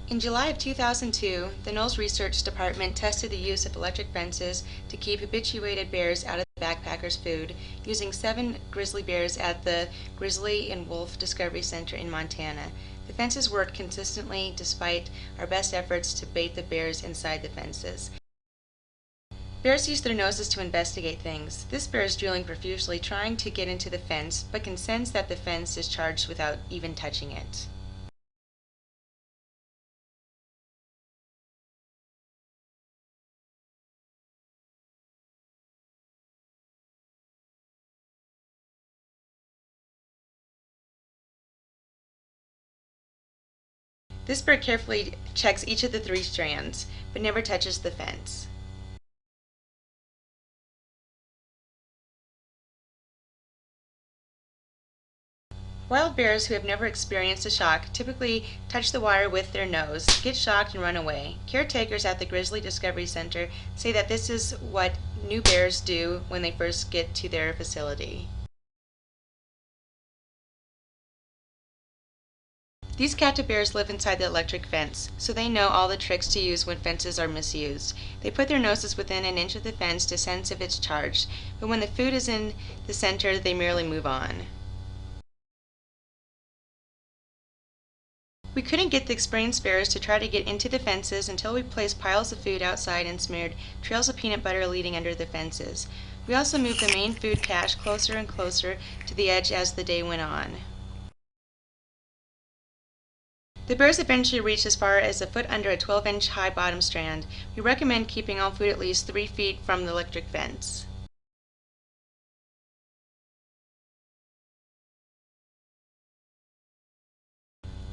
In July of 2002, the Knowles Research Department tested the use of electric fences to keep habituated bears out of the backpackers' food, using 7 grizzly bears at the Grizzly and Wolf Discovery Center in Montana. The fences worked consistently despite our best efforts to bait the bears inside the fences. Bears use their noses to investigate things. This bear is drooling profusely, trying to get into the fence, but can sense that the fence is charged without even touching it. This bird carefully checks each of the 3 strands, but never touches the fence. Wild bears who have never experienced a shock typically touch the wire with their nose, get shocked, and run away. Caretakers at the Grizzly Discovery Center say that this is what new bears do when they first get to their facility. These captive bears live inside the electric fence, so they know all the tricks to use when fences are misused. They put their noses within an inch of the fence to sense if it's charged, but when the food is in the center, they merely move on. We couldn't get the experienced bears to try to get into the fences until we placed piles of food outside and smeared trails of peanut butter leading under the fences. We also moved the main food cache closer and closer to the edge as the day went on. The bears eventually reached as far as a foot under a 12-inch high bottom strand. We recommend keeping all food at least 3 feet from the electric fence.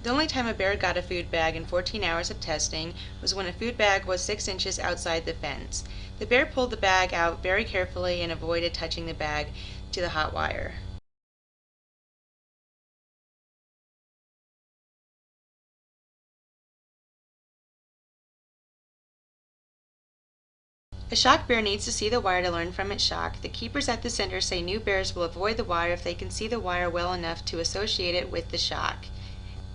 The only time a bear got a food bag in 14 hours of testing was when a food bag was 6 inches outside the fence. The bear pulled the bag out very carefully and avoided touching the bag to the hot wire. A shocked bear needs to see the wire to learn from its shock. The keepers at the center say new bears will avoid the wire if they can see the wire well enough to associate it with the shock.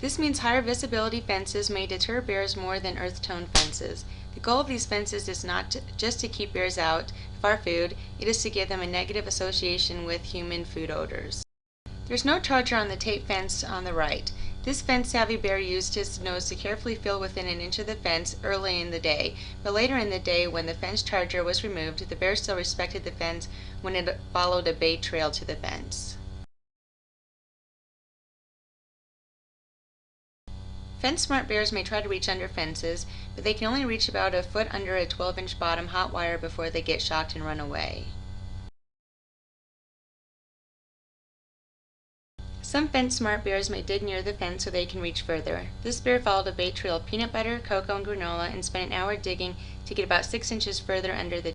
This means higher visibility fences may deter bears more than earth tone fences. The goal of these fences is not just to keep bears out of our food, it is to give them a negative association with human food odors. There's no charger on the tape fence on the right. This fence-savvy bear used his nose to carefully feel within an inch of the fence early in the day, but later in the day when the fence charger was removed, the bear still respected the fence when it followed a bait trail to the fence. Fence-smart bears may try to reach under fences, but they can only reach about a foot under a 12-inch bottom hot wire before they get shocked and run away. Some fence-smart bears may dig near the fence so they can reach further. This bear followed a bait trail of peanut butter, cocoa, and granola and spent an hour digging to get about 6 inches further under the